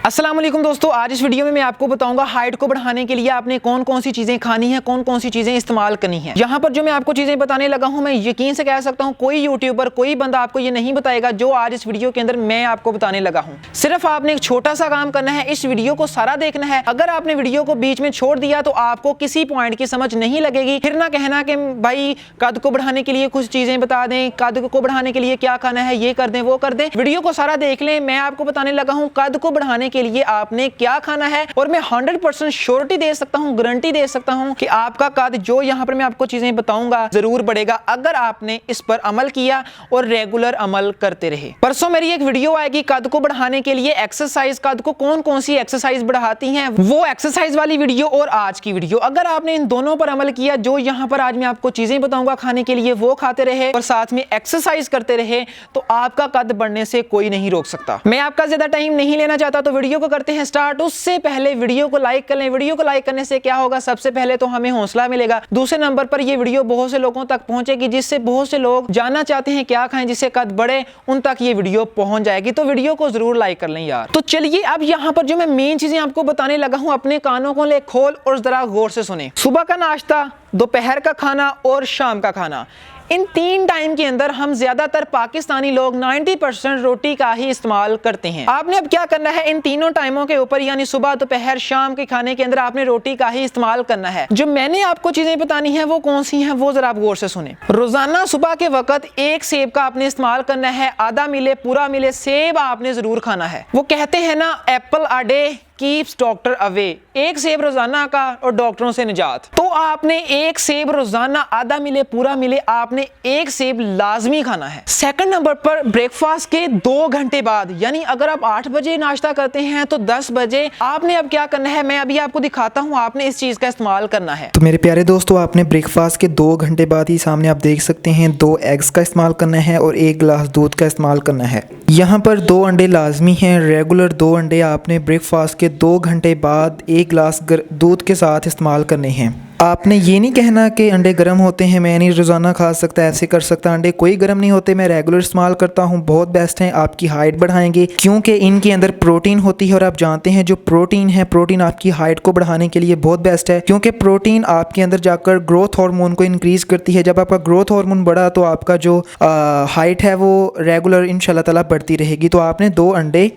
अस्सलाम वालेकुम दोस्तों, आज इस वीडियो में मैं आपको बताऊंगा हाइट को बढ़ाने के लिए आपने कौन कौन सी चीजें खानी है, कौन कौन सी चीजें इस्तेमाल करनी है। यहाँ पर जो मैं आपको चीजें बताने लगा हूँ, मैं यकीन से कह सकता हूँ कोई यूट्यूबर कोई बंदा आपको ये नहीं बताएगा जो आज इस वीडियो के अंदर मैं आपको बताने लगा हूँ। सिर्फ आपने एक छोटा सा काम करना है, इस वीडियो को सारा देखना है। अगर आपने वीडियो को बीच में छोड़ दिया तो आपको किसी पॉइंट की समझ नहीं लगेगी। फिर ना कहना कि भाई कद को बढ़ाने के लिए कुछ चीजें बता दें, कद को बढ़ाने के लिए क्या खाना है, ये कर दें वो कर दें। वीडियो को सारा देख लें। मैं आपको बताने लगा हूँ कद को बढ़ाने के लिए आपने क्या खाना है, और मैं 100% श्योरिटी दे सकता हूं, गारंटी दे सकता हूं कि आपका कद जो यहां पर मैं आपको चीजें बताऊंगा जरूर बढ़ेगा अगर आपने इस पर अमल किया और रेगुलर अमल करते रहे। परसों मेरी एक वीडियो आएगी कद को बढ़ाने के लिए एक्सरसाइज, कद को कौन कौन सी एक्सरसाइज बढ़ाती हैं, वो एक्सरसाइज वाली वीडियो और आज की वीडियो। अगर आपने इन दोनों पर अमल किया, जो यहां पर आज मैं आपको चीजें बताऊंगा खाने के लिए, वो खाते रहे और साथ में एक्सरसाइज करते रहे, तो आपका कद बढ़ने से कोई नहीं रोक सकता। मैं आपका ज्यादा टाइम नहीं लेना चाहता, तो वीडियो को करते हैं स्टार्ट। उससे पहले वीडियो को लाइक कर लें। वीडियो को लाइक करने से क्या होगा, सबसे पहले तो हमें हौसला मिलेगा, दूसरे नंबर पर यह वीडियो बहुत से लोगों तक पहुंचेगी, जिससे बहुत से लोग जानना चाहते हैं क्या खाएं जिससे कद बढ़े, उन तक ये वीडियो पहुंच जाएगी। तो वीडियो को जरूर लाइक कर लें यार। तो चलिए अब यहां पर जो मैं मेन चीजें आपको बताने लगा हूं, अपने कानों को ले खोल और जरा गौर से सुने। सुबह का नाश्ता, दोपहर का खाना और शाम का खाना, इन 3 टाइम के अंदर हम ज्यादातर पाकिस्तानी लोग 90% रोटी का ही इस्तेमाल करते हैं। आपने अब क्या करना है, इन तीनों टाइमों के ऊपर यानी सुबह दोपहर शाम के खाने के अंदर आपने रोटी का ही इस्तेमाल करना है। जो मैंने आपको चीजें बतानी है वो कौन सी हैं, वो जरा आप गौर से सुने। रोजाना सुबह के वक्त 1 सेब का आपने इस्तेमाल करना है, आधा मिले पूरा मिले सेब आपने जरूर खाना है। वो कहते हैं ना, Apple a day keeps doctor away, 1 सेब रोजाना का और डॉक्टरों से निजात। तो आपने 1 सेब रोजाना, आधा मिले पूरा मिले, आपने 1 सेब लाजमी खाना है। सेकंड नंबर पर ब्रेकफास्ट के 2 घंटे बाद, यानी अगर आप 8 बजे नाश्ता करते हैं तो 10 बजे आपने अब क्या करना है, मैं अभी आपको दिखाता हूं, आपने इस चीज का इस्तेमाल करना है। तो मेरे प्यारे दोस्तों, आपने ब्रेकफास्ट के 2 घंटे बाद ही सामने आप देख सकते हैं 2 एग्स का इस्तेमाल करना है और 1 गिलास दूध का इस्तेमाल करना है। यहाँ पर 2 अंडे लाजमी हैं, रेगुलर 2 अंडे आपने ब्रेकफास्ट के 2 घंटे बाद 1 गिलास दूध के साथ इस्तेमाल करने हैं। आपने ये नहीं कहना कि अंडे गर्म होते हैं, मैं नहीं रोज़ाना खा सकता, ऐसे कर सकता। अंडे कोई गर्म नहीं होते, मैं रेगुलर इस्तेमाल करता हूँ, बहुत बेस्ट हैं, आपकी हाइट बढ़ाएंगे क्योंकि इनके अंदर प्रोटीन होती है। और आप जानते हैं जो प्रोटीन है, प्रोटीन आपकी हाइट को बढ़ाने के लिए बहुत बेस्ट है, क्योंकि प्रोटीन आपके अंदर जाकर ग्रोथ हार्मोन को इंक्रीज़ करती है। जब आपका ग्रोथ हार्मोन बढ़ा तो आपका जो हाइट है वो रेगुलर इंशाल्लाह ताला बढ़ती रहेगी। तो आपने 2 अंडे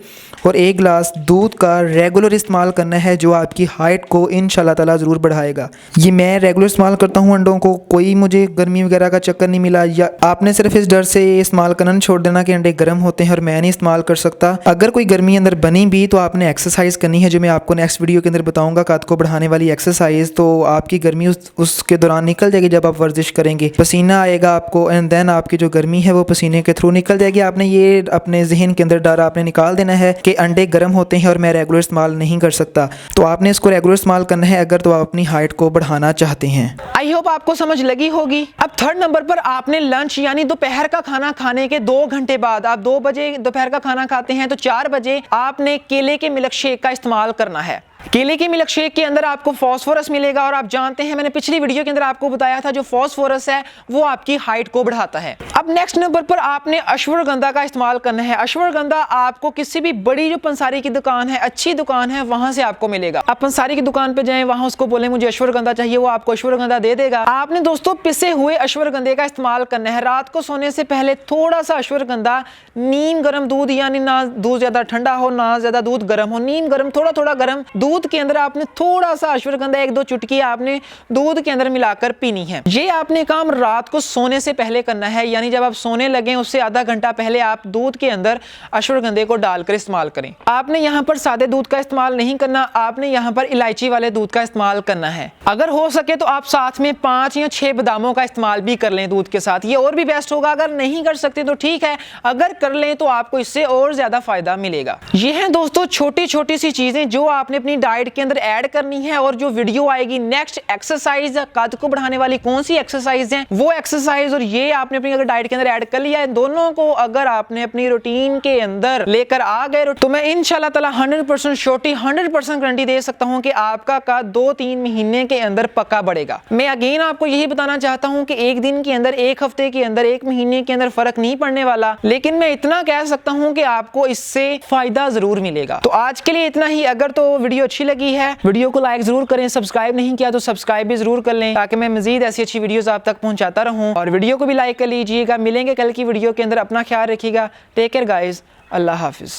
और 1 गिलास दूध का रेगुलर इस्तेमाल करना है, जो आपकी हाइट को इंशाल्लाह ताला ज़रूर बढ़ाएगा। ये मैं रेगुलर इस्तेमाल करता हूँ अंडों को, कोई मुझे गर्मी वगैरह का चक्कर नहीं मिला। या आपने सिर्फ इस डर से इस्तेमाल करना छोड़ देना कि अंडे गर्म होते हैं और मैं नहीं इस्तेमाल कर सकता। अगर कोई गर्मी अंदर बनी भी तो आपने एक्सरसाइज करनी है, जो मैं आपको नेक्स्ट वीडियो के अंदर बताऊंगा, कद को बढ़ाने वाली एक्सरसाइज। तो आपकी गर्मी उसके दौरान निकल जाएगी जब आप वर्जिश करेंगे, पसीना आएगा आपको एंड देन आपकी जो गर्मी है वो पसीने के थ्रू निकल जाएगी। आपने ये अपने जहन के अंदर डर आपने निकाल देना है कि अंडे गर्म होते हैं और मैं रेगुलर इस्तेमाल नहीं कर सकता। तो आपने इसको रेगुलर इस्तेमाल करना है अगर तो आप अपनी हाइट को बढ़ाना चाहते हैं। आई होप आपको समझ लगी होगी। अब थर्ड नंबर पर आपने लंच यानी दोपहर का खाना खाने के 2 घंटे बाद, आप 2 बजे दोपहर का खाना खाते हैं तो 4 बजे आपने केले के मिल्क शेक का इस्तेमाल करना है। केले के मिल्क शेक के अंदर आपको फास्फोरस मिलेगा, और आप जानते हैं मैंने पिछली वीडियो के अंदर आपको बताया था जो फास्फोरस है वो आपकी हाइट को बढ़ाता है। अब नेक्स्ट नंबर पर आपने अश्वगंधा का इस्तेमाल करना है। अश्वगंधा आपको किसी भी बड़ी जो पंसारी की दुकान है, अच्छी दुकान है, वहां से आपको मिलेगा। आप पंसारी की दुकान पे जाएं, वहां उसको बोले मुझे अश्वगंधा चाहिए, वो आपको अश्वगंधा दे देगा। आपने दोस्तों पिसे हुए अश्वगंधे का इस्तेमाल करना है। रात को सोने से पहले थोड़ा सा अश्वगंधा, नीम गर्म दूध, यानी ना दूध ज्यादा ठंडा हो ना ज्यादा दूध गर्म हो, नीम गर्म थोड़ा थोड़ा गर्म दूध के अंदर आपने थोड़ा सा अश्वगंधा 1-2 चुटकी आपने दूध के अंदर मिलाकर पीनी है। ये आपने काम रात को सोने से पहले करना है, यानी जब आप सोने लगे उससे आधा घंटा पहले आप दूध के अंदर अश्वगंधे को डालकर इस्तेमाल करें। आपने यहाँ पर सादे दूध का इस्तेमाल नहीं करना, आपने यहाँ पर इलायची वाले दूध का इस्तेमाल करना है। अगर हो सके तो आप साथ में 5 या 6 बादामों का इस्तेमाल भी कर लें दूध के साथ, ये और भी बेस्ट होगा। अगर नहीं कर सकते तो ठीक है, अगर कर लें तो आपको इससे और ज्यादा फायदा मिलेगा। ये है दोस्तों छोटी छोटी सी चीजें जो आपने अपनी डाइट के अंदर ऐड करनी है, और जो वीडियो आएगी नेक्स्ट एक्सरसाइज कद को बढ़ाने वाली कौन सी एक्सरसाइज है वो एक्सरसाइज, और ये आपने अपनी अगर डाइट के अंदर ऐड कर लिया है, दोनों को अगर आपने अपनी रूटीन के अंदर लेकर आ गए तो मैं इंशाल्लाह ताला 100% श्योरिटी 100% गारंटी दे सकता हूं कि आपका कद 2-3 महीने के अंदर पक्का बढ़ेगा। मैं अगेन आपको यही बताना चाहता हूं कि एक दिन के अंदर, एक हफ्ते के अंदर, एक महीने के अंदर फर्क नहीं पड़ने वाला, लेकिन मैं इतना कह सकता हूं कि आपको इससे फायदा जरूर मिलेगा। तो आज के लिए इतना ही। अगर तो वीडियो अच्छी लगी है, वीडियो को लाइक जरूर करें, सब्सक्राइब नहीं किया तो सब्सक्राइब भी जरूर कर लें ताकि मैं मजीद ऐसी अच्छी वीडियोस आप तक पहुंचाता रहूं, और वीडियो को भी लाइक कर लीजिएगा। मिलेंगे कल की वीडियो के अंदर, अपना ख्याल रखिएगा। टेक केयर गाइस, अल्लाह हाफिज।